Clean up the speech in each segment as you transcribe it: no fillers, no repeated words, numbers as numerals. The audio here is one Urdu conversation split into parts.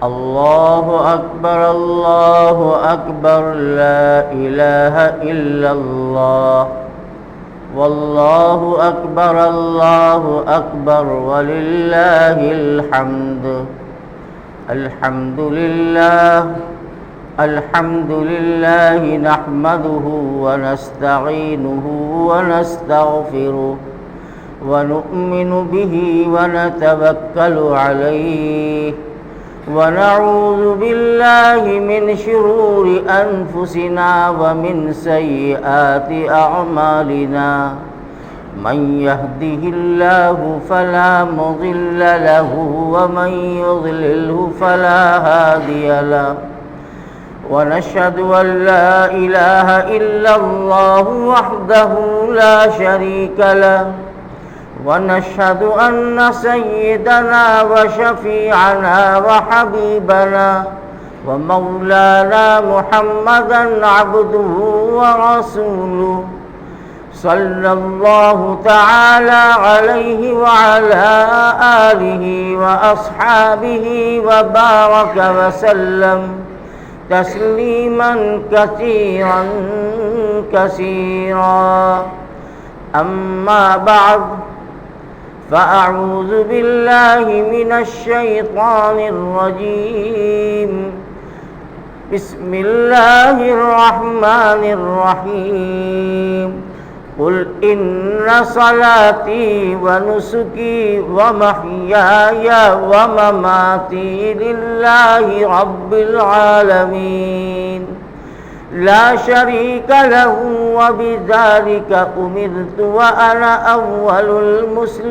الله أكبر الله أكبر لا إله إلا الله والله أكبر الله أكبر ولله الحمد الحمد لله نحمده ونستعينه ونستغفره ونؤمن به ونتوكل عليه ونعوذ بالله من شرور أنفسنا ومن سيئات أعمالنا من يهده الله فلا مضل له ومن يضلله فلا هادي له ونشهد أن لا إله إلا الله وحده لا شريك له ونشهد أن سيدنا وشفيعنا وحبيبنا ومولانا محمدا عبده ورسوله صلى الله تعالى عليه وعلى آله وأصحابه وبارك وسلم تسليما كثيرا كثيرا أما بعد فأعوذ بالله من الشيطان الرجيم بسم الله الرحمن الرحيم قل إن صلاتي ونسكي ومحياي ومماتي لله رب العالمين لا شريك له وبذلك أمرت وأنا أول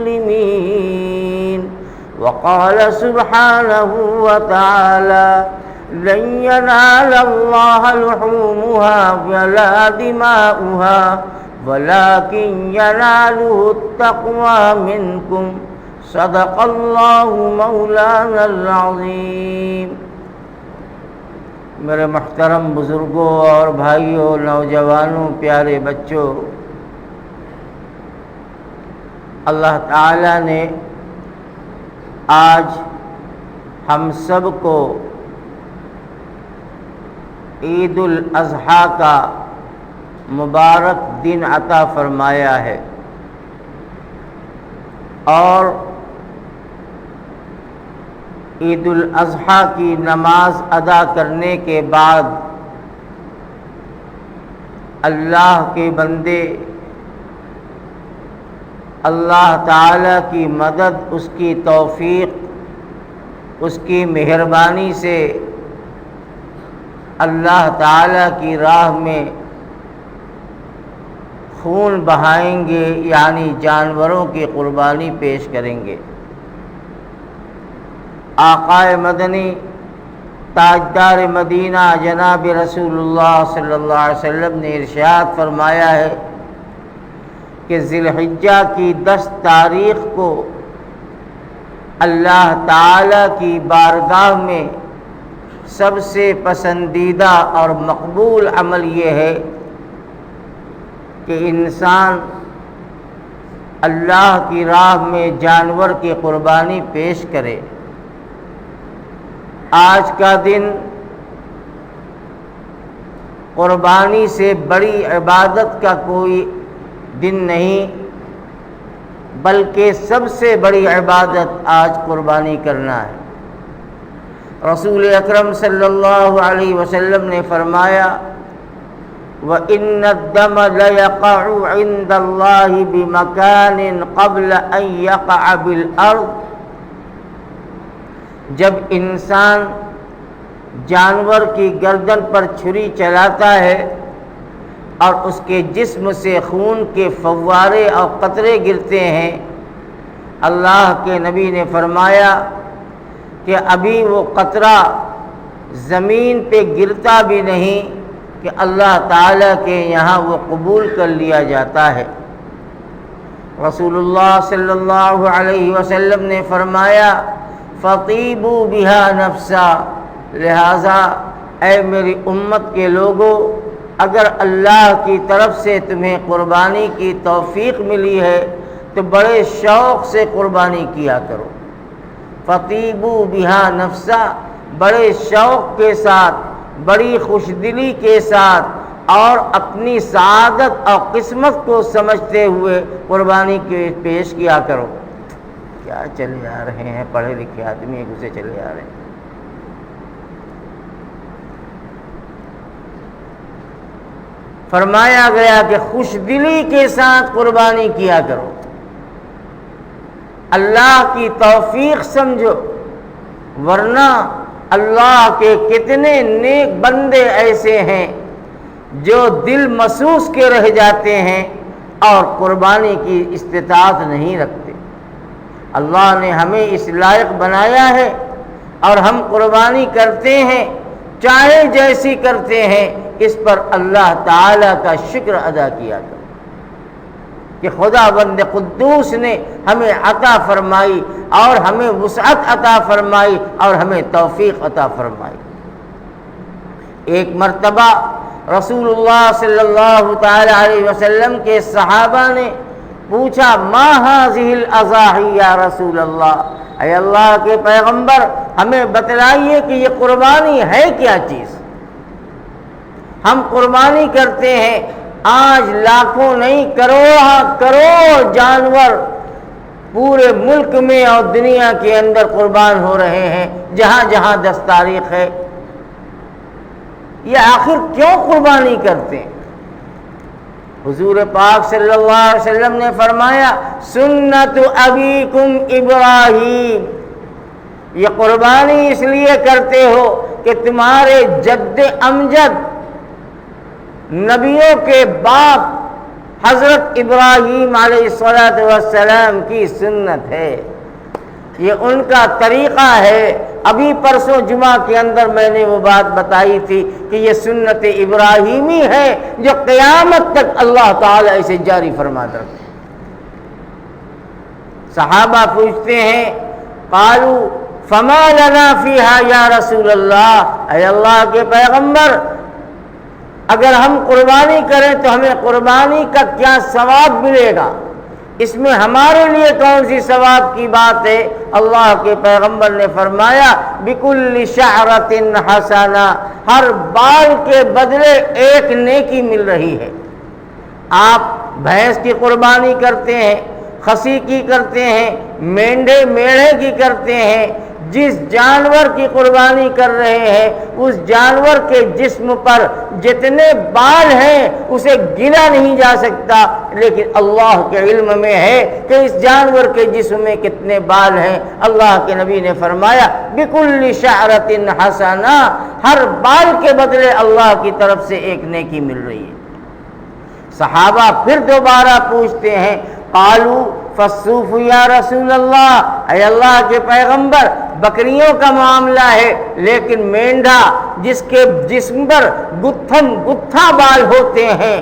المسلمين وقال سبحانه وتعالى لن ينال الله لحومها ولا دماؤها ولكن يناله التقوى منكم صدق الله مولانا العظيم۔ میرے محترم بزرگوں اور بھائیوں، نوجوانوں، پیارے بچوں، اللہ تعالیٰ نے آج ہم سب کو عید الاضحیٰ کا مبارک دن عطا فرمایا ہے، اور عید الاضحیٰ کی نماز ادا کرنے کے بعد اللہ کے بندے اللہ تعالیٰ کی مدد، اس کی توفیق، اس کی مہربانی سے اللہ تعالیٰ کی راہ میں خون بہائیں گے، یعنی جانوروں کی قربانی پیش کریں گے۔ آقا مدنی تاجدار مدینہ جناب رسول اللہ صلی اللہ علیہ وسلم نے ارشاد فرمایا ہے کہ ذی الحجہ کی 10 تاریخ کو اللہ تعالی کی بارگاہ میں سب سے پسندیدہ اور مقبول عمل یہ ہے کہ انسان اللہ کی راہ میں جانور کی قربانی پیش کرے۔ آج کا دن قربانی سے بڑی عبادت کا کوئی دن نہیں، بلکہ سب سے بڑی عبادت آج قربانی کرنا ہے۔ رسول اکرم صلی اللہ علیہ وسلم نے فرمایا وَإِنَّ الدَّمَ لَيَقَعُ عِنْدَ اللَّهِ بِمَكَانٍ قَبْلَ أَنْ يَقَعَ بِالْأَرْضِ، جب انسان جانور کی گردن پر چھری چلاتا ہے اور اس کے جسم سے خون کے فوارے اور قطرے گرتے ہیں، اللہ کے نبی نے فرمایا کہ ابھی وہ قطرہ زمین پہ گرتا بھی نہیں کہ اللہ تعالیٰ کے یہاں وہ قبول کر لیا جاتا ہے۔ رسول اللہ صلی اللہ علیہ وسلم نے فرمایا فَطِيبُوا بِهَا نَفْسًا، لہذا اے میری امت کے لوگوں، اگر اللہ کی طرف سے تمہیں قربانی کی توفیق ملی ہے تو بڑے شوق سے قربانی کیا کرو۔ فَطِيبُوا بِهَا نَفْسًا، بڑے شوق کے ساتھ، بڑی خوشدلی کے ساتھ اور اپنی سعادت اور قسمت کو سمجھتے ہوئے قربانی کے پیش کیا کرو۔ کیا چلے آ رہے ہیں پڑھے لکھے آدمی ایک دوسرے چلے آ رہے ہیں۔ فرمایا گیا کہ خوش دلی کے ساتھ قربانی کیا کرو، اللہ کی توفیق سمجھو، ورنہ اللہ کے کتنے نیک بندے ایسے ہیں جو دل محسوس کے رہ جاتے ہیں اور قربانی کی استطاعت نہیں رکھتے۔ اللہ نے ہمیں اس لائق بنایا ہے اور ہم قربانی کرتے ہیں، چاہے جیسی کرتے ہیں، اس پر اللہ تعالی کا شکر ادا کیا کرو کہ خدا بند قدوس نے ہمیں عطا فرمائی اور ہمیں وسعت عطا فرمائی اور ہمیں توفیق عطا فرمائی۔ ایک مرتبہ رسول اللہ صلی اللہ تعالی علیہ وسلم کے صحابہ نے پوچھا ما هذه الاضاحی یا رسول اللہ، اے اللہ کے پیغمبر ہمیں بتلائیے کہ یہ قربانی ہے کیا چیز؟ ہم قربانی کرتے ہیں، آج لاکھوں نہیں کروڑ جانور پورے ملک میں اور دنیا کے اندر قربان ہو رہے ہیں، جہاں جہاں دستاریخ ہے۔ یہ آخر کیوں قربانی کرتے ہیں؟ حضور پاک صلی اللہ علیہ وسلم نے فرمایا سنت ابیکم ابراہیم، یہ قربانی اس لیے کرتے ہو کہ تمہارے جد امجد نبیوں کے باپ حضرت ابراہیم علیہ السلام کی سنت ہے، یہ ان کا طریقہ ہے۔ ابھی پرسوں جمعہ کے اندر میں نے وہ بات بتائی تھی کہ یہ سنت ابراہیمی ہے جو قیامت تک اللہ تعالیٰ اسے جاری فرماتا ہے۔ صحابہ پوچھتے ہیں قالوا فما لنا فیہا یا رسول اللہ، اے اللہ کے پیغمبر اگر ہم قربانی کریں تو ہمیں قربانی کا کیا ثواب ملے گا؟ اس میں ہمارے لیے کون سی ثواب کی بات ہے؟ اللہ کے پیغمبر نے فرمایا بکل شعرۃ حسنہ، ہر بال کے بدلے ایک نیکی مل رہی ہے۔ آپ بھینس کی قربانی کرتے ہیں، خصی کی کرتے ہیں، مینڈے میڑھے کی کرتے ہیں، جس جانور کی قربانی کر رہے ہیں اس جانور کے جسم پر جتنے بال ہیں اسے گنا نہیں جا سکتا، لیکن اللہ کے علم میں ہے کہ اس جانور کے جسم میں کتنے بال ہیں۔ اللہ کے نبی نے فرمایا بکل شعرۃ حسنہ، ہر بال کے بدلے اللہ کی طرف سے ایک نیکی مل رہی ہے۔ صحابہ پھر دوبارہ پوچھتے ہیں قالوا فالصوف یا رسول اللہ، اے اللہ کے پیغمبر بکریوں کا معاملہ ہے لیکن مینڈا جس کے جسم پر گتھا بال ہوتے ہیں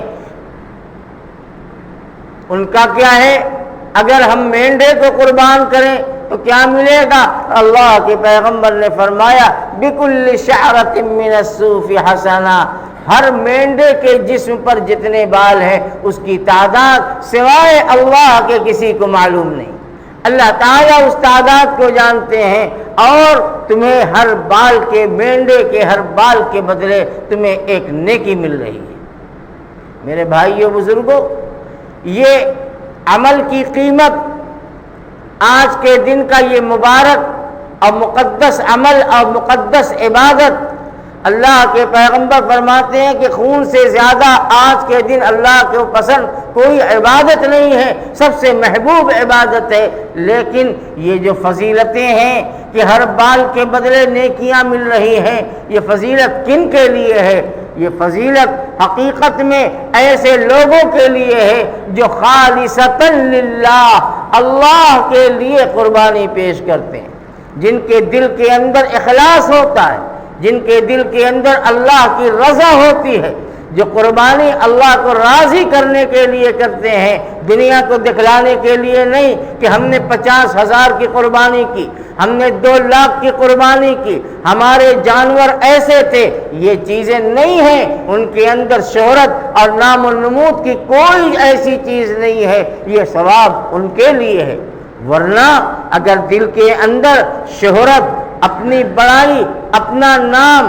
ان کا کیا ہے؟ اگر ہم مینڈے کو قربان کریں تو کیا ملے گا؟ اللہ کے پیغمبر نے فرمایا بکل شعرۃ من الصوف حسنہ، ہر مینڈے کے جسم پر جتنے بال ہیں اس کی تعداد سوائے اللہ کے کسی کو معلوم نہیں، اللہ تعالیٰ اس تعداد کو جانتے ہیں، اور تمہیں ہر بال کے مینڈے کے ہر بال کے بدلے تمہیں ایک نیکی مل رہی ہے۔ میرے بھائیو بزرگوں، یہ عمل کی قیمت، آج کے دن کا یہ مبارک اور مقدس عمل اور مقدس عبادت، اللہ کے پیغمبر فرماتے ہیں کہ خون سے زیادہ آج کے دن اللہ کو پسند کوئی عبادت نہیں ہے، سب سے محبوب عبادت ہے۔ لیکن یہ جو فضیلتیں ہیں کہ ہر بال کے بدلے نیکیاں مل رہی ہیں، یہ فضیلت کن کے لیے ہے؟ یہ فضیلت حقیقت میں ایسے لوگوں کے لیے ہے جو خالصتاً للہ، اللہ کے لیے قربانی پیش کرتے ہیں، جن کے دل کے اندر اخلاص ہوتا ہے، جن کے دل کے اندر اللہ کی رضا ہوتی ہے، جو قربانی اللہ کو راضی کرنے کے لیے کرتے ہیں، دنیا کو دکھلانے کے لیے نہیں کہ ہم نے 50,000 کی قربانی کی، ہم نے 2 لاکھ کی قربانی کی، ہمارے جانور ایسے تھے، یہ چیزیں نہیں ہیں۔ ان کے اندر شہرت اور نام و نمود کی کوئی ایسی چیز نہیں ہے، یہ ثواب ان کے لیے ہے۔ ورنہ اگر دل کے اندر شہرت اپنی بڑائی، اپنا نام،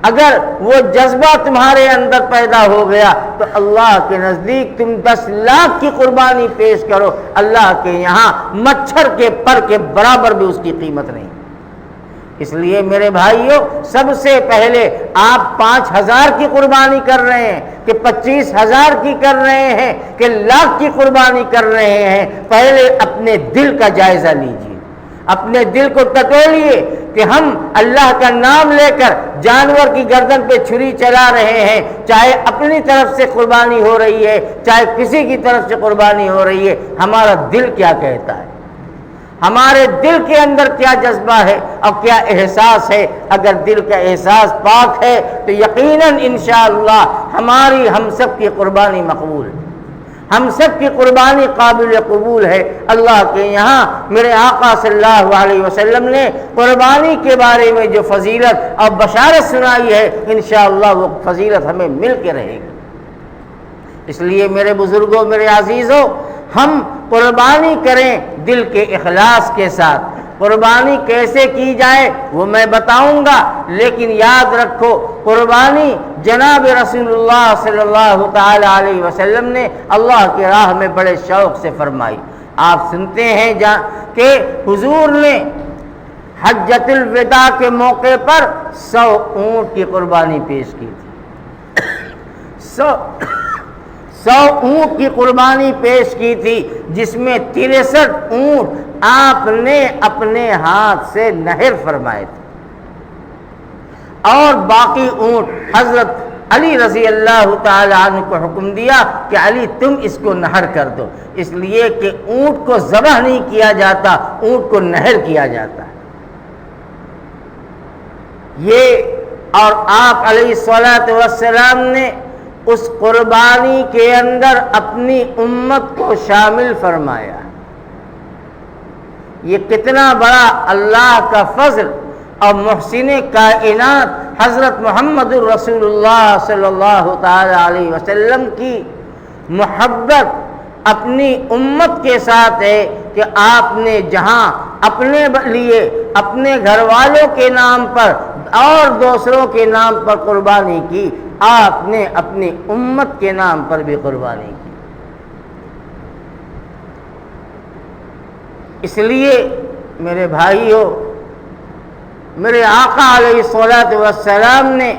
اگر وہ جذبہ تمہارے اندر پیدا ہو گیا تو اللہ کے نزدیک تم 10 لاکھ کی قربانی پیش کرو، اللہ کے یہاں مچھر کے پر کے برابر بھی اس کی قیمت نہیں۔ اس لیے میرے بھائیوں، سب سے پہلے آپ 5,000 کی قربانی کر رہے ہیں کہ 25,000 کی کر رہے ہیں کہ لاکھ کی قربانی کر رہے ہیں، پہلے اپنے دل کا جائزہ لیجیے، اپنے دل کو ٹٹولیے کہ ہم اللہ کا نام لے کر جانور کی گردن پہ چھری چلا رہے ہیں، چاہے اپنی طرف سے قربانی ہو رہی ہے چاہے کسی کی طرف سے قربانی ہو رہی ہے، ہمارا دل کیا کہتا ہے، ہمارے دل کے اندر کیا جذبہ ہے اور کیا احساس ہے۔ اگر دل کا احساس پاک ہے تو یقیناً انشاءاللہ ہم سب کی قربانی مقبول ہے، ہم سب کی قربانی قابل قبول ہے اللہ کے یہاں۔ میرے آقا صلی اللہ علیہ وسلم نے قربانی کے بارے میں جو فضیلت اور بشارت سنائی ہے، انشاءاللہ وہ فضیلت ہمیں مل کے رہے گی۔ اس لیے میرے بزرگوں، میرے عزیزوں، ہم قربانی کریں دل کے اخلاص کے ساتھ۔ قربانی کیسے کی جائے وہ میں بتاؤں گا، لیکن یاد رکھو قربانی جناب رسول اللہ صلی اللہ تعالی علیہ وسلم نے اللہ کی راہ میں بڑے شوق سے فرمائی۔ آپ سنتے ہیں کہ حضور نے حجۃ الوداع کے موقع پر 100 اونٹ کی قربانی پیش کی تھی، 100 اونٹ کی قربانی پیش کی تھی، جس میں 63 اونٹ آپ نے اپنے ہاتھ سے نہر فرمائے تھے، اور باقی اونٹ حضرت علی رضی اللہ تعالی عنہ کو حکم دیا کہ علی تم اس کو نہر کر دو، اس لیے کہ اونٹ کو ذبح نہیں کیا جاتا، اونٹ کو نہر کیا جاتا ہے۔ یہ اور آپ علیہ الصلوۃ والسلام نے اس قربانی کے اندر اپنی امت کو شامل فرمایا۔ یہ کتنا بڑا اللہ کا فضل اور محسن کائنات حضرت محمد الرسول اللہ صلی اللہ تعالی علیہ وسلم کی محبت اپنی امت کے ساتھ ہے کہ آپ نے جہاں اپنے لیے، اپنے گھر والوں کے نام پر اور دوسروں کے نام پر قربانی کی، آپ نے اپنی امت کے نام پر بھی قربانی کی۔ اس لیے میرے بھائیوں، میرے آقا علیہ الصلوۃ والسلام نے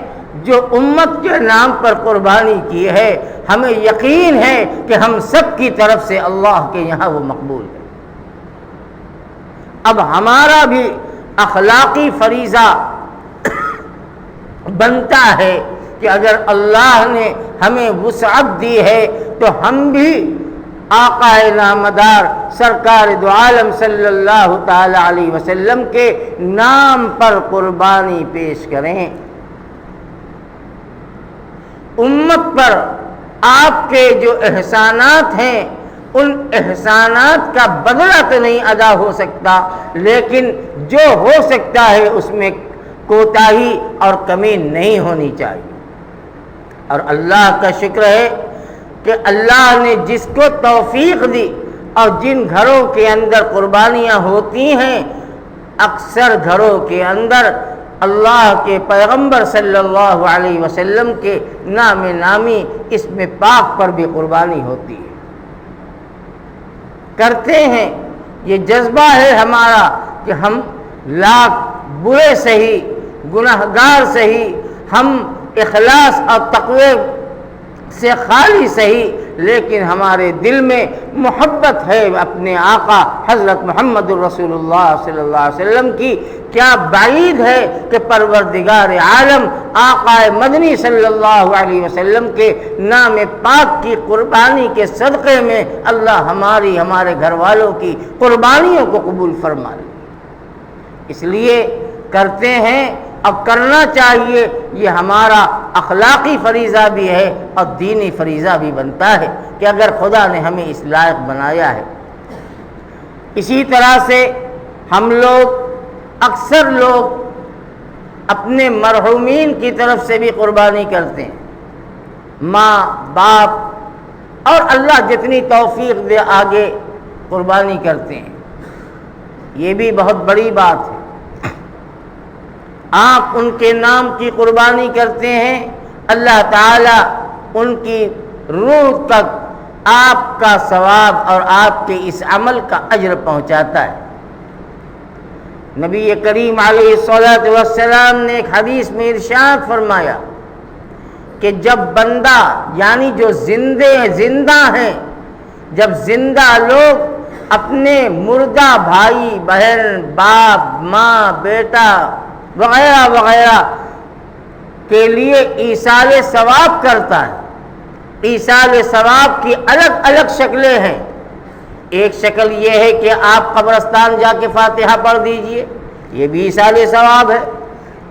جو امت کے نام پر قربانی کی ہے، ہمیں یقین ہے کہ ہم سب کی طرف سے اللہ کے یہاں وہ مقبول ہے۔ اب ہمارا بھی اخلاقی فریضہ بنتا ہے کہ اگر اللہ نے ہمیں وسعت دی ہے تو ہم بھی آقا نامدار سرکار دو عالم صلی اللہ تعالی علیہ وسلم کے نام پر قربانی پیش کریں۔ امت پر آپ کے جو احسانات ہیں، ان احسانات کا بدلہ تو نہیں ادا ہو سکتا، لیکن جو ہو سکتا ہے اس میں کوتاہی اور کمی نہیں ہونی چاہیے۔ اور اللہ کا شکر ہے کہ اللہ نے جس کو توفیق دی اور جن گھروں کے اندر قربانیاں ہوتی ہیں، اکثر گھروں کے اندر اللہ کے پیغمبر صلی اللہ علیہ وسلم کے نام نامی اسم پاک پر بھی قربانی ہوتی ہے، کرتے ہیں۔ یہ جذبہ ہے ہمارا کہ ہم لاکھ برے سہی، گناہگار سہی، ہم اخلاص اور تقوی سے خالی سہی، لیکن ہمارے دل میں محبت ہے اپنے آقا حضرت محمد الرسول اللہ صلی اللہ علیہ وسلم کی۔ کیا بعید ہے کہ پروردگار عالم آقا مدنی صلی اللہ علیہ وسلم کے نام پاک کی قربانی کے صدقے میں اللہ ہمارے گھر والوں کی قربانیوں کو قبول فرما لے۔ اس لیے کرتے ہیں، اب کرنا چاہیے، یہ ہمارا اخلاقی فریضہ بھی ہے اور دینی فریضہ بھی بنتا ہے کہ اگر خدا نے ہمیں اس لائق بنایا ہے۔ اسی طرح سے ہم لوگ، اکثر لوگ اپنے مرحومین کی طرف سے بھی قربانی کرتے ہیں، ماں باپ اور اللہ جتنی توفیق دے آگے قربانی کرتے ہیں۔ یہ بھی بہت بڑی بات ہے۔ آپ ان کے نام کی قربانی کرتے ہیں، اللہ تعالیٰ ان کی روح تک آپ کا ثواب اور آپ کے اس عمل کا اجر پہنچاتا ہے۔ نبی کریم علیہ الصلوۃ والسلام نے ایک حدیث میں ارشاد فرمایا کہ جب بندہ یعنی جو زندہ ہیں، جب زندہ لوگ اپنے مردہ بھائی بہن باپ ماں بیٹا وغیرہ وغیرہ کے لیے ایصال ثواب کرتا ہے، ایصال ثواب کی الگ الگ شکلیں ہیں۔ ایک شکل یہ ہے کہ آپ قبرستان جا کے فاتحہ پڑھ دیجئے، یہ بھی ایصال ثواب ہے۔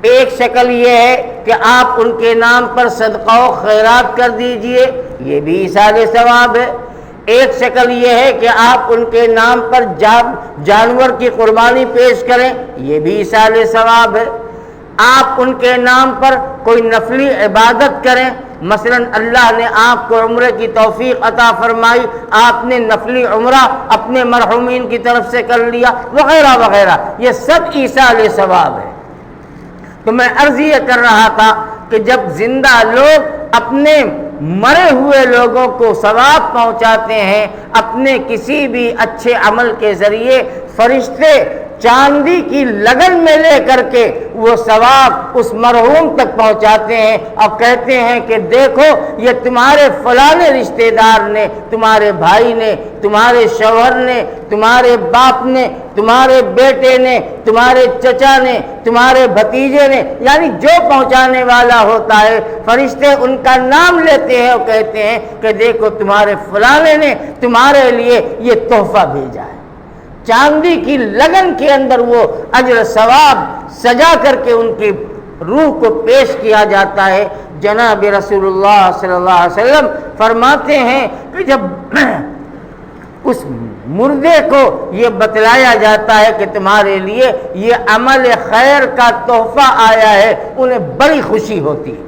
ایک شکل یہ ہے کہ آپ ان کے نام پر صدقہ و خیرات کر دیجئے، یہ بھی ایصال ثواب ہے۔ ایک شکل یہ ہے کہ آپ ان کے نام پر جانور کی قربانی پیش کریں، یہ بھی ایصال ثواب ہے۔ آپ ان کے نام پر کوئی نفلی عبادت کریں، مثلا اللہ نے آپ کو عمرے کی توفیق عطا فرمائی، آپ نے نفلی عمرہ اپنے مرحومین کی طرف سے کر لیا وغیرہ وغیرہ، یہ سب ایصال ثواب ہے۔ تو میں عرض یہ کر رہا تھا کہ جب زندہ لوگ اپنے مرے ہوئے لوگوں کو ثواب پہنچاتے ہیں اپنے کسی بھی اچھے عمل کے ذریعے، فرشتے چاندی کی لگن میں لے کر کے وہ ثواب اس مرحوم تک پہنچاتے ہیں اور کہتے ہیں کہ دیکھو یہ تمہارے فلانے رشتہ دار نے، تمہارے بھائی نے، تمہارے شوہر نے، تمہارے باپ نے، تمہارے بیٹے نے، تمہارے چچا نے، تمہارے بھتیجے نے، یعنی جو پہنچانے والا ہوتا ہے فرشتے ان کا نام لیتے ہیں اور کہتے ہیں کہ دیکھو تمہارے فلانے نے تمہارے لیے یہ تحفہ بھیجا ہے۔ چاندی کی لگن کے اندر وہ اجر ثواب سجا کر کے ان کی روح کو پیش کیا جاتا ہے۔ جناب رسول اللہ صلی اللہ علیہ وسلم فرماتے ہیں کہ جب اس مردے کو یہ بتلایا جاتا ہے کہ تمہارے لیے یہ عمل خیر کا تحفہ آیا ہے، انہیں بڑی خوشی ہوتی ہے،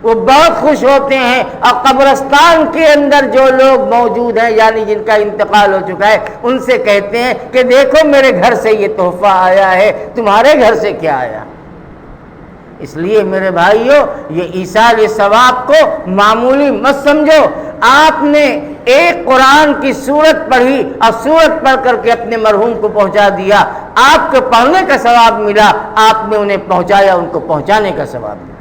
وہ بہت خوش ہوتے ہیں۔ اور قبرستان کے اندر جو لوگ موجود ہیں یعنی جن کا انتقال ہو چکا ہے ان سے کہتے ہیں کہ دیکھو میرے گھر سے یہ تحفہ آیا ہے، تمہارے گھر سے کیا آیا؟ اس لیے میرے بھائیوں یہ ایصال ثواب کو معمولی مت سمجھو۔ آپ نے ایک قرآن کی سورت پڑھی اور سورت پڑھ کر کے اپنے مرحوم کو پہنچا دیا، آپ کو پڑھنے کا ثواب ملا، آپ نے انہیں پہنچایا، ان کو پہنچانے کا ثواب ملا۔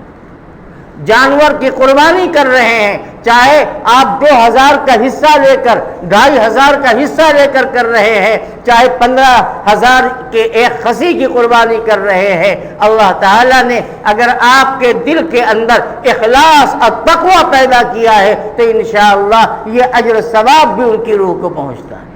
جانور کی قربانی کر رہے ہیں، چاہے آپ 2000 کا حصہ لے کر 2500 کا حصہ لے کر کر رہے ہیں، چاہے 15000 کے ایک خصی کی قربانی کر رہے ہیں، اللہ تعالیٰ نے اگر آپ کے دل کے اندر اخلاص اور تقوی پیدا کیا ہے تو انشاءاللہ یہ اجر ثواب بھی ان کی روح کو پہنچتا ہے۔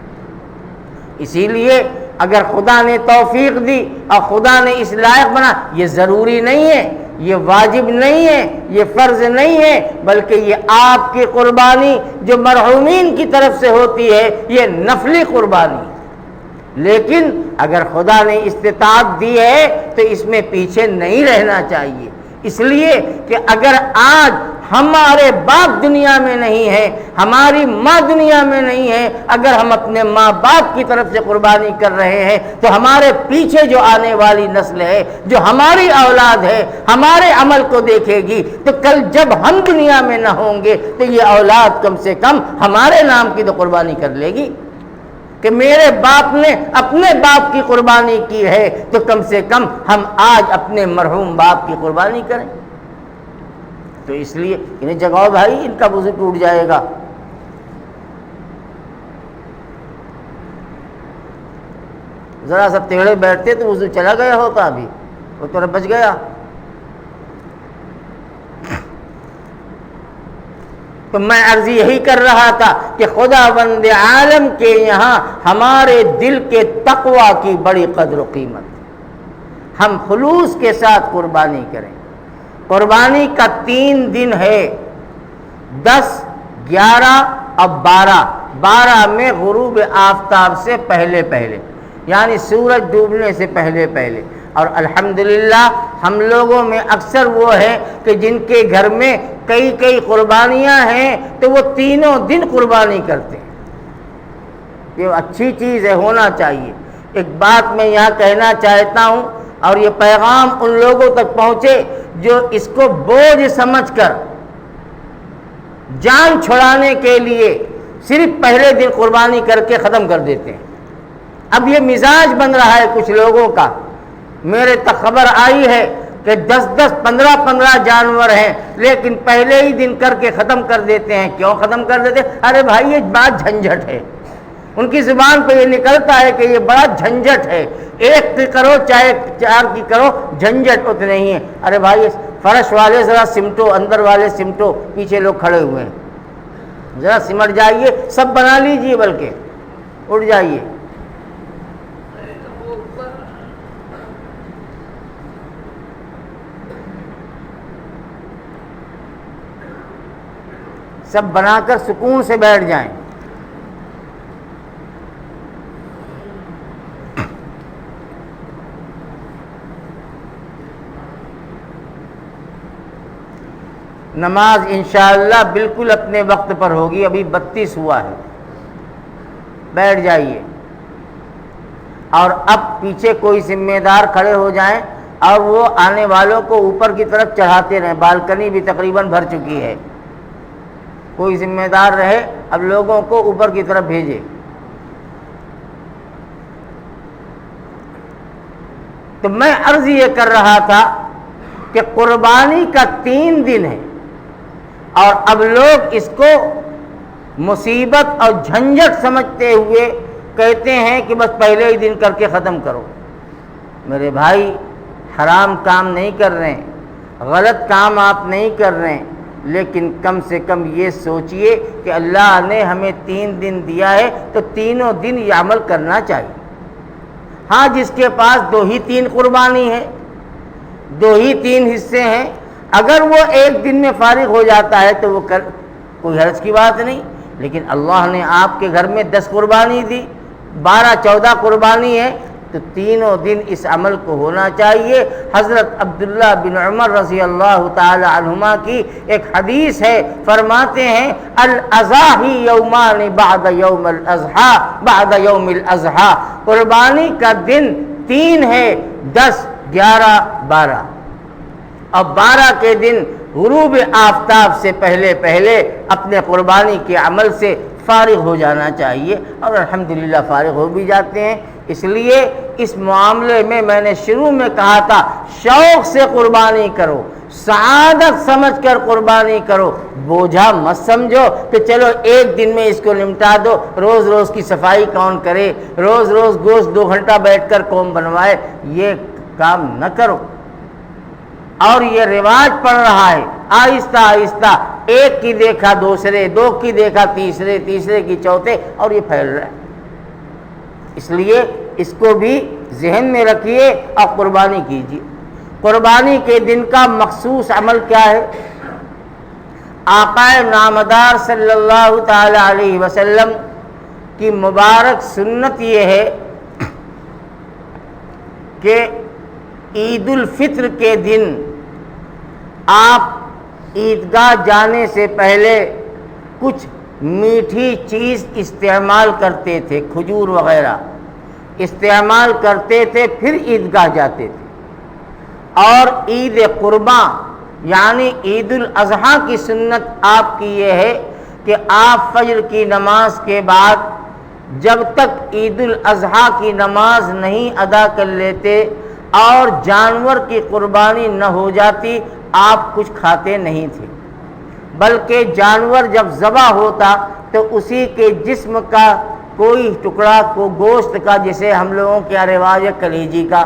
اسی لیے اگر خدا نے توفیق دی اور خدا نے اس لائق بنا، یہ ضروری نہیں ہے، یہ واجب نہیں ہے، یہ فرض نہیں ہے، بلکہ یہ آپ کی قربانی جو مرحومین کی طرف سے ہوتی ہے یہ نفلی قربانی۔ لیکن اگر خدا نے استطاعت دی ہے تو اس میں پیچھے نہیں رہنا چاہیے، اس لیے کہ اگر آج ہمارے باپ دنیا میں نہیں ہے، ہماری ماں دنیا میں نہیں ہے، اگر ہم اپنے ماں باپ کی طرف سے قربانی کر رہے ہیں تو ہمارے پیچھے جو آنے والی نسل ہے، جو ہماری اولاد ہے، ہمارے عمل کو دیکھے گی تو کل جب ہم دنیا میں نہ ہوں گے تو یہ اولاد کم سے کم ہمارے نام کی تو قربانی کر لے گی کہ میرے باپ نے اپنے باپ کی قربانی کی ہے، تو کم سے کم ہم آج اپنے مرحوم باپ کی قربانی کریں۔ تو اس لیے انہیں جگاؤ بھائی، ان کا وضو ٹوٹ جائے گا۔ ذرا سا ٹیڑھے بیٹھتے تو وضو چلا گیا ہوتا، ابھی وہ تو بچ گیا۔ تو میں عرض یہی کر رہا تھا کہ خدا بند عالم کے یہاں ہمارے دل کے تقوی کی بڑی قدر و قیمت، ہم خلوص کے ساتھ قربانی کریں۔ قربانی کا 3 دن ہے، 10، 11 اور 12 میں غروب آفتاب سے پہلے پہلے، یعنی سورج ڈوبنے سے پہلے پہلے۔ اور الحمدللہ ہم لوگوں میں اکثر وہ ہے کہ جن کے گھر میں کئی قربانیاں ہیں تو وہ 3 دن قربانی کرتے ہیں۔ یہ اچھی چیز ہے، ہونا چاہیے۔ ایک بات میں یہاں کہنا چاہتا ہوں اور یہ پیغام ان لوگوں تک پہنچے جو اس کو بوجھ سمجھ کر جان چھڑانے کے لیے صرف پہلے دن قربانی کر کے ختم کر دیتے ہیں۔ اب یہ مزاج بن رہا ہے کچھ لوگوں کا، میرے تک خبر آئی ہے کہ 10 15 جانور ہیں لیکن پہلے ہی دن کر کے ختم کر دیتے ہیں۔ کیوں ختم کر دیتے ہیں؟ ارے بھائی یہ بات جھنجھٹ ہے، ان کی زبان پہ یہ نکلتا ہے کہ یہ بڑا جھنجھٹ ہے، ایک کی کرو چاہے 4 کی کرو، جھنجھٹ اتنے ہی ہے۔ ارے بھائی فرش والے ذرا سمٹو، اندر والے سمٹو، پیچھے لوگ کھڑے ہوئے ہیں، ذرا سمٹ جائیے، سب بنا لیجئے، بلکہ اٹھ جائیے۔ سب بنا کر سکون سے بیٹھ جائیں۔ نماز انشاءاللہ بالکل اپنے وقت پر ہوگی، ابھی 32 ہوا ہے، بیٹھ جائیے۔ اور اب پیچھے کوئی ذمہ دار کھڑے ہو جائیں اور وہ آنے والوں کو اوپر کی طرف چڑھاتے رہیں، بالکنی بھی تقریباً بھر چکی ہے، کوئی ذمہ دار رہے اب لوگوں کو اوپر کی طرف بھیجے۔ تو میں عرض یہ کر رہا تھا کہ قربانی کا 3 دن ہے اور اب لوگ اس کو مصیبت اور جھنجھٹ سمجھتے ہوئے کہتے ہیں کہ بس پہلے ہی دن کر کے ختم کرو۔ میرے بھائی حرام کام نہیں کر رہے ہیں، غلط کام آپ نہیں کر رہے ہیں، لیکن کم سے کم یہ سوچئے کہ اللہ نے ہمیں 3 دن دیا ہے تو تینوں دن یہ عمل کرنا چاہیے۔ ہاں جس کے پاس 2 ہی 3 قربانی ہے، 2 ہی 3 حصے ہیں، اگر وہ ایک دن میں فارغ ہو جاتا ہے تو وہ کوئی حرج کی بات نہیں، لیکن اللہ نے آپ کے گھر میں 10 قربانی دی، 12 14 قربانی ہے تو تینوں دن اس عمل کو ہونا چاہیے۔ حضرت عبداللہ بن عمر رضی اللہ تعالی عنہما کی ایک حدیث ہے، فرماتے ہیں الاضاحی یومان بعد یوم الاضحیٰ، بعد یوم الاضحیٰ، قربانی کا دن 3 ہے، 10 11 12، اور 12 کے دن غروب آفتاب سے پہلے اپنے قربانی کے عمل سے فارغ ہو جانا چاہیے، اور الحمدللہ فارغ ہو بھی جاتے ہیں۔ اس لیے اس معاملے میں نے شروع میں کہا تھا شوق سے قربانی کرو، سعادت سمجھ کر قربانی کرو، بوجھا مت سمجھو کہ چلو ایک دن میں اس کو نمٹا دو، روز روز کی صفائی کون کرے، روز روز گوشت 2 گھنٹہ بیٹھ کر کون بنوائے، یہ کام نہ کرو۔ اور یہ رواج پڑ رہا ہے آہستہ آہستہ، ایک کی دیکھا دوسرے، 2 کی دیکھا تیسرے، تیسرے کی چوتھے، اور یہ پھیل رہا ہے۔ اس لیے اس کو بھی ذہن میں رکھیے اور قربانی کیجیے۔ قربانی کے دن کا مخصوص عمل کیا ہے؟ آقا نامدار صلی اللہ تعالی علیہ وسلم کی مبارک سنت یہ ہے کہ عید الفطر کے دن آپ عیدگاہ جانے سے پہلے کچھ میٹھی چیز استعمال کرتے تھے، کھجور وغیرہ استعمال کرتے تھے، پھر عیدگاہ جاتے تھے۔ اور عید قرباں یعنی عید الاضحیٰ کی سنت آپ کی یہ ہے کہ آپ فجر کی نماز کے بعد جب تک عید الاضحیٰ کی نماز نہیں ادا کر لیتے اور جانور کی قربانی نہ ہو جاتی، آپ کچھ کھاتے نہیں تھے، بلکہ جانور جب ذبح ہوتا تو اسی کے جسم کا کوئی ٹکڑا کو گوشت کا، جسے ہم لوگوں کے رواج ہے کلیجی کا،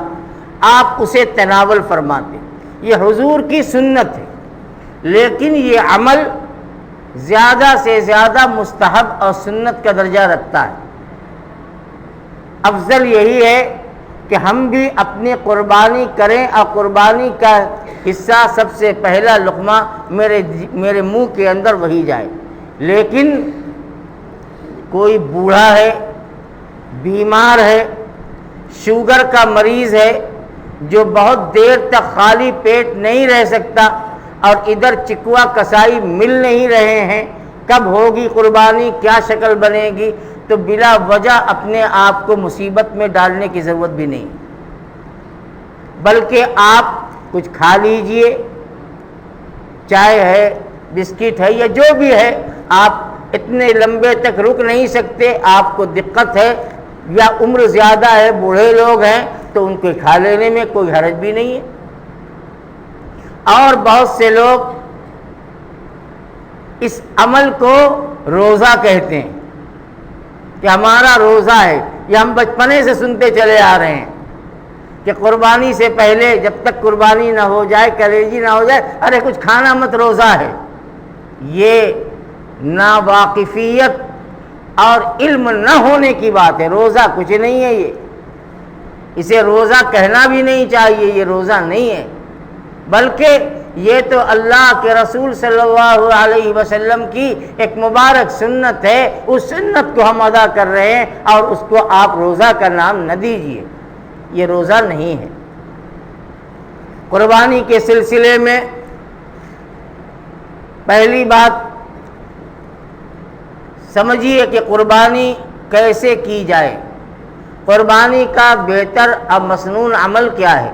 آپ اسے تناول فرماتے۔ یہ حضور کی سنت ہے، لیکن یہ عمل زیادہ سے زیادہ مستحب اور سنت کا درجہ رکھتا ہے۔ افضل یہی ہے کہ ہم بھی اپنی قربانی کریں اور قربانی کا حصہ سب سے پہلا لقمہ میرے منہ کے اندر وہی جائے۔ لیکن کوئی بوڑھا ہے، بیمار ہے، شوگر کا مریض ہے، جو بہت دیر تک خالی پیٹ نہیں رہ سکتا، اور ادھر چکوا کسائی مل نہیں رہے ہیں، کب ہوگی قربانی، کیا شکل بنے گی، تو بلا وجہ اپنے آپ کو مصیبت میں ڈالنے کی ضرورت بھی نہیں۔ بلکہ آپ کچھ کھا لیجئے، چائے ہے، بسکٹ ہے، یا جو بھی ہے، آپ اتنے لمبے تک رک نہیں سکتے، آپ کو دقت ہے یا عمر زیادہ ہے، بوڑھے لوگ ہیں، تو ان کے کھا لینے میں کوئی حرج بھی نہیں ہے۔ اور بہت سے لوگ اس عمل کو روزہ کہتے ہیں کہ ہمارا روزہ ہے، یہ ہم بچپنے سے سنتے چلے آ رہے ہیں کہ قربانی سے پہلے جب تک قربانی نہ ہو جائے، کلیجی نہ ہو جائے، ارے کچھ کھانا مت، روزہ ہے۔ یہ ناواقفیت اور علم نہ ہونے کی بات ہے۔ روزہ کچھ نہیں ہے، یہ اسے روزہ کہنا بھی نہیں چاہیے، یہ روزہ نہیں ہے، بلکہ یہ تو اللہ کے رسول صلی اللہ علیہ وسلم کی ایک مبارک سنت ہے، اس سنت کو ہم ادا کر رہے ہیں، اور اس کو آپ روزہ کا نام نہ دیجیے، یہ روزہ نہیں ہے۔ قربانی کے سلسلے میں پہلی بات سمجھیے کہ قربانی کیسے کی جائے، قربانی کا بہتر اور مسنون عمل کیا ہے۔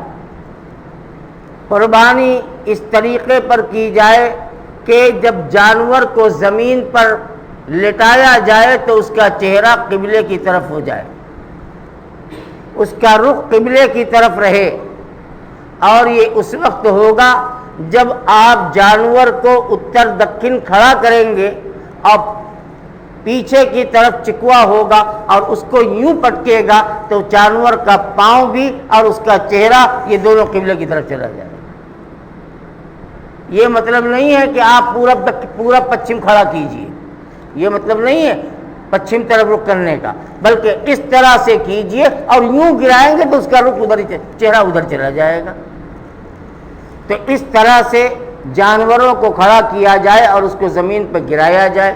قربانی اس طریقے پر کی جائے کہ جب جانور کو زمین پر لٹایا جائے تو اس کا چہرہ قبلے کی طرف ہو جائے، اس کا رخ قبلے کی طرف رہے، اور یہ اس وقت ہوگا جب آپ جانور کو اتر دکن کھڑا کریں گے اور پیچھے کی طرف چکوا ہوگا اور اس کو یوں پٹکے گا تو جانور کا پاؤں بھی اور اس کا چہرہ یہ دونوں قبلے کی طرف چلا جائے گا۔ یہ مطلب نہیں ہے کہ آپ پورا پچھم کھڑا کیجئے، یہ مطلب نہیں ہے پچھم طرف رخ کرنے کا، بلکہ اس طرح سے کیجئے اور یوں گرائیں گے تو اس کا رخ ادھر ہی، چہرہ ادھر چلا جائے گا۔ تو اس طرح سے جانوروں کو کھڑا کیا جائے اور اس کو زمین پر گرایا جائے۔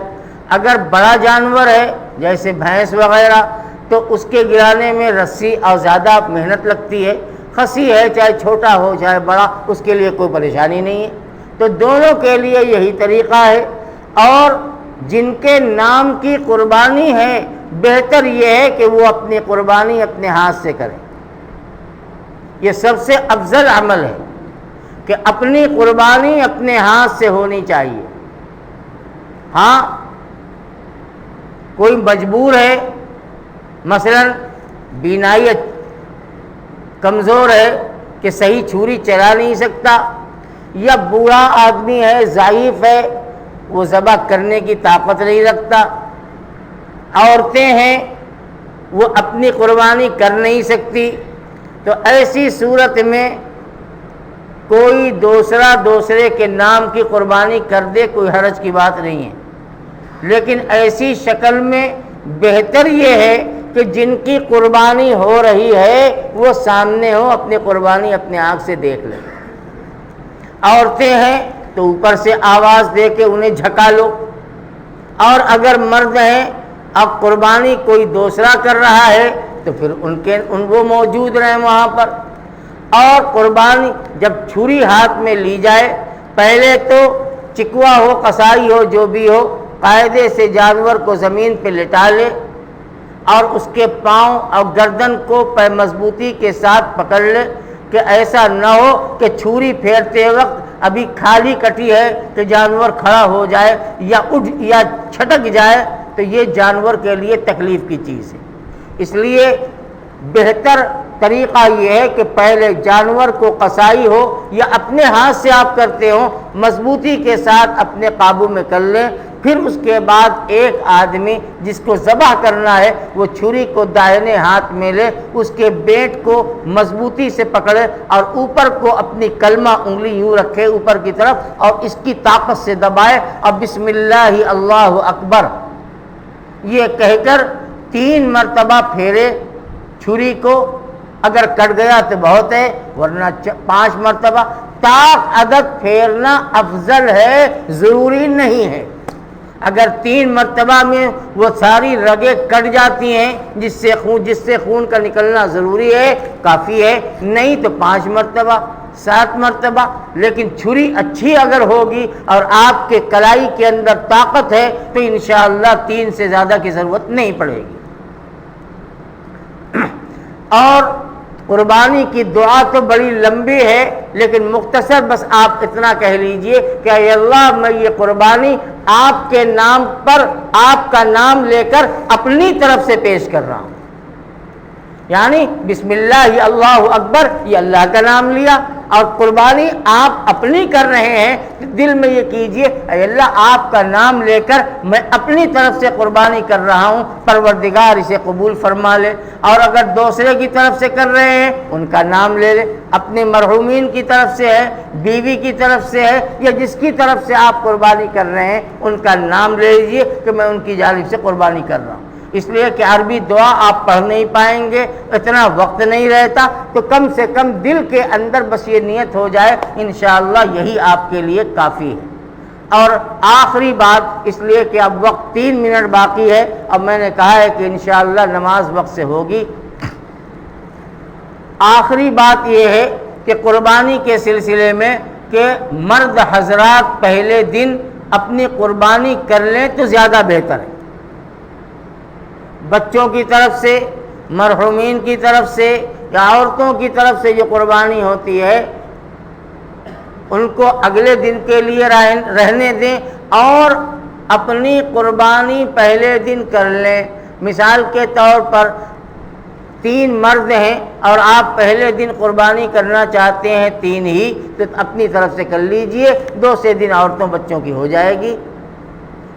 اگر بڑا جانور ہے جیسے بھینس وغیرہ تو اس کے گرانے میں رسی اور زیادہ محنت لگتی ہے، خصی ہے چاہے چھوٹا ہو چاہے بڑا، اس کے لیے کوئی پریشانی نہیں ہے، تو دونوں کے لیے یہی طریقہ ہے۔ اور جن کے نام کی قربانی ہے بہتر یہ ہے کہ وہ اپنی قربانی اپنے ہاتھ سے کریں، یہ سب سے افضل عمل ہے کہ اپنی قربانی اپنے ہاتھ سے ہونی چاہیے۔ ہاں کوئی مجبور ہے، مثلا بینائی کمزور ہے کہ صحیح چھری چلا نہیں سکتا، یا بوڑھا آدمی ہے، ضعیف ہے، وہ ذبح کرنے کی طاقت نہیں رکھتا، عورتیں ہیں وہ اپنی قربانی کر نہیں سکتی، تو ایسی صورت میں کوئی دوسرے کے نام کی قربانی کر دے، کوئی حرج کی بات نہیں ہے۔ لیکن ایسی شکل میں بہتر یہ ہے کہ جن کی قربانی ہو رہی ہے وہ سامنے ہو، اپنی قربانی اپنے آنکھ سے دیکھ لیں۔ عورتیں ہیں تو اوپر سے آواز دے کے انہیں جھکا لو، اور اگر مرد ہیں اب قربانی کوئی دوسرا کر رہا ہے تو پھر وہ موجود رہیں وہاں پر۔ اور قربانی جب چھری ہاتھ میں لی جائے، پہلے تو چکوا ہو، قصائی ہو، جو بھی ہو، قاعدے سے جانور کو زمین پہ لٹا لے اور اس کے پاؤں اور گردن کو مضبوطی کے ساتھ پکڑ لے کہ ایسا نہ ہو کہ چھری پھیرتے وقت ابھی کھالی کٹی ہے کہ جانور کھڑا ہو جائے یا اٹھ یا چھٹک جائے، تو یہ جانور کے لیے تکلیف کی چیز ہے۔ اس لیے بہتر طریقہ یہ ہے کہ پہلے جانور کو قصائی ہو یا اپنے ہاتھ سے آپ کرتے ہو، مضبوطی کے ساتھ اپنے قابو میں کر لیں، پھر اس کے بعد ایک آدمی جس کو ذبح کرنا ہے وہ چھری کو دائنے ہاتھ میں لے، اس کے بیٹ کو مضبوطی سے پکڑے اور اوپر کو اپنی کلمہ انگلی یوں رکھے اوپر کی طرف اور اس کی طاقت سے دبائے اور بسم اللہ اللہ اکبر یہ کہہ کر 3 مرتبہ پھیرے چھری کو۔ اگر کٹ گیا تو بہت ہے، ورنہ 5 مرتبہ طاق عدد پھیرنا افضل ہے، ضروری نہیں ہے۔ اگر 3 مرتبہ میں وہ ساری رگیں کٹ جاتی ہیں جس سے خون کا نکلنا ضروری ہے، کافی ہے، نہیں تو 5 مرتبہ 7 مرتبہ۔ لیکن چھری اچھی اگر ہوگی اور آپ کے کلائی کے اندر طاقت ہے تو انشاءاللہ 3 سے زیادہ کی ضرورت نہیں پڑے گی۔ اور قربانی کی دعا تو بڑی لمبی ہے، لیکن مختصر بس آپ اتنا کہہ لیجئے کہ اے اللہ میں یہ قربانی آپ کے نام پر، آپ کا نام لے کر اپنی طرف سے پیش کر رہا ہوں۔ یعنی بسم اللہ اللہ اکبر، یہ اللہ کا نام لیا، اور قربانی آپ اپنی کر رہے ہیں، دل میں یہ کیجئے اے اللہ آپ کا نام لے کر میں اپنی طرف سے قربانی کر رہا ہوں، پروردگار اسے قبول فرما لے۔ اور اگر دوسرے کی طرف سے کر رہے ہیں ان کا نام لے لے، اپنے مرحومین کی طرف سے ہے، بیوی کی طرف سے ہے، یا جس کی طرف سے آپ قربانی کر رہے ہیں ان کا نام لے لیجئے کہ میں ان کی جانب سے قربانی کر رہا ہوں۔ اس لیے کہ عربی دعا آپ پڑھ نہیں پائیں گے، اتنا وقت نہیں رہتا، تو کم سے کم دل کے اندر بس یہ نیت ہو جائے، انشاءاللہ یہی آپ کے لیے کافی ہے۔ اور آخری بات، اس لیے کہ اب وقت 3 منٹ باقی ہے، اب میں نے کہا ہے کہ انشاءاللہ نماز وقت سے ہوگی۔ آخری بات یہ ہے کہ قربانی کے سلسلے میں کہ مرد حضرات پہلے دن اپنی قربانی کر لیں تو زیادہ بہتر ہے۔ بچوں کی طرف سے، مرحومین کی طرف سے یا عورتوں کی طرف سے جو قربانی ہوتی ہے ان کو اگلے دن کے لیے رہنے دیں اور اپنی قربانی پہلے دن کر لیں۔ مثال کے طور پر 3 مرد ہیں اور آپ پہلے دن قربانی کرنا چاہتے ہیں 3 ہی، تو اپنی طرف سے کر لیجئے، دوسرے دن عورتوں بچوں کی ہو جائے گی۔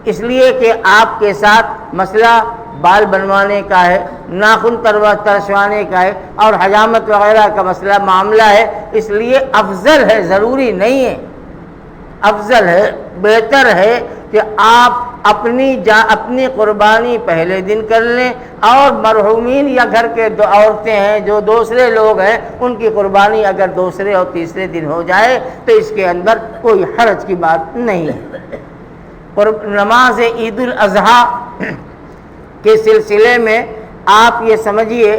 اس لیے کہ آپ کے ساتھ مسئلہ بال بنوانے کا ہے، ناخن ترشوانے کا ہے اور حجامت وغیرہ کا مسئلہ معاملہ ہے، اس لیے افضل ہے، ضروری نہیں ہے، افضل ہے، بہتر ہے کہ آپ اپنی قربانی پہلے دن کر لیں، اور مرحومین یا گھر کے عورتیں ہیں جو دوسرے لوگ ہیں ان کی قربانی اگر دوسرے اور تیسرے دن ہو جائے تو اس کے اندر کوئی حرج کی بات نہیں ہے۔ نماز عید الاضحیٰ کے سلسلے میں آپ یہ سمجھیے،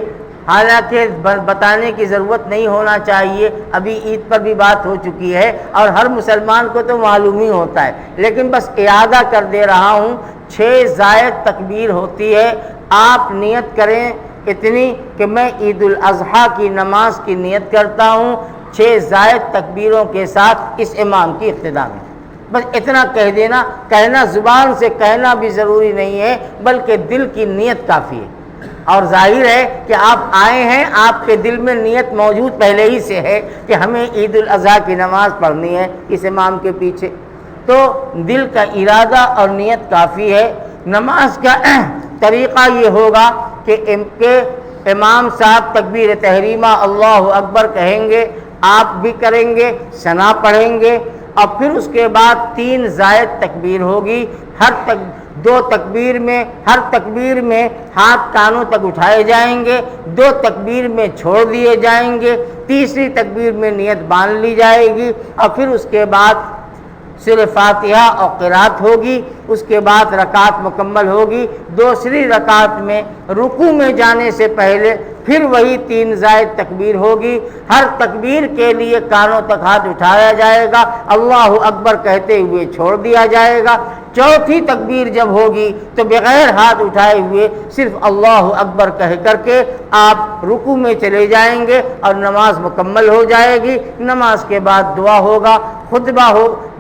حالانکہ بتانے کی ضرورت نہیں ہونا چاہیے، ابھی عید پر بھی بات ہو چکی ہے اور ہر مسلمان کو تو معلوم ہی ہوتا ہے، لیکن بس اعادہ کر دے رہا ہوں۔ 6 زائد تکبیر ہوتی ہے، آپ نیت کریں اتنی کہ میں عید الاضحیٰ کی نماز کی نیت کرتا ہوں 6 زائد تکبیروں کے ساتھ اس امام کی اقتداء میں۔ بس اتنا کہہ دینا، کہنا زبان سے کہنا بھی ضروری نہیں ہے بلکہ دل کی نیت کافی ہے۔ اور ظاہر ہے کہ آپ آئے ہیں، آپ کے دل میں نیت موجود پہلے ہی سے ہے کہ ہمیں عید الاضحیٰ کی نماز پڑھنی ہے اس امام کے پیچھے، تو دل کا ارادہ اور نیت کافی ہے۔ نماز کا طریقہ یہ ہوگا کہ امام صاحب تکبیر تحریمہ اللہ اکبر کہیں گے، آپ بھی کریں گے، ثنا پڑھیں گے، اور پھر اس کے بعد 3 زائد تکبیر ہوگی۔ ہر تکبیر میں ہاتھ کانوں تک اٹھائے جائیں گے، 2 تکبیر میں چھوڑ دیے جائیں گے، تیسری تکبیر میں نیت باندھ لی جائے گی، اور پھر اس کے بعد سورہ فاتحہ اور قرات ہوگی، اس کے بعد رکعت مکمل ہوگی۔ دوسری رکعت میں رکوع میں جانے سے پہلے پھر وہی 3 زائد تکبیر ہوگی۔ ہر تکبیر کے لیے کانوں تک ہاتھ اٹھایا جائے گا، اللہ اکبر کہتے ہوئے چھوڑ دیا جائے گا۔ چوتھی تکبیر جب ہوگی تو بغیر ہاتھ اٹھائے ہوئے صرف اللہ اکبر کہہ کر کے آپ رکوع میں چلے جائیں گے اور نماز مکمل ہو جائے گی۔ نماز کے بعد دعا ہوگا،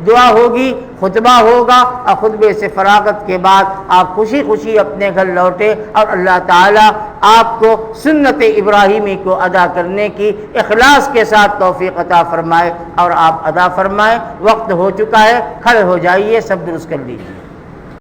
دعا ہوگی، خطبہ ہوگا، اور خطبے سے فراغت کے بعد آپ خوشی خوشی اپنے گھر لوٹے، اور اللہ تعالیٰ آپ کو سنت ابراہیمی کو ادا کرنے کی اخلاص کے ساتھ توفیق عطا فرمائے اور آپ ادا فرمائیں۔ وقت ہو چکا ہے، کھڑے ہو جائیے، سب درست کر لیجیے۔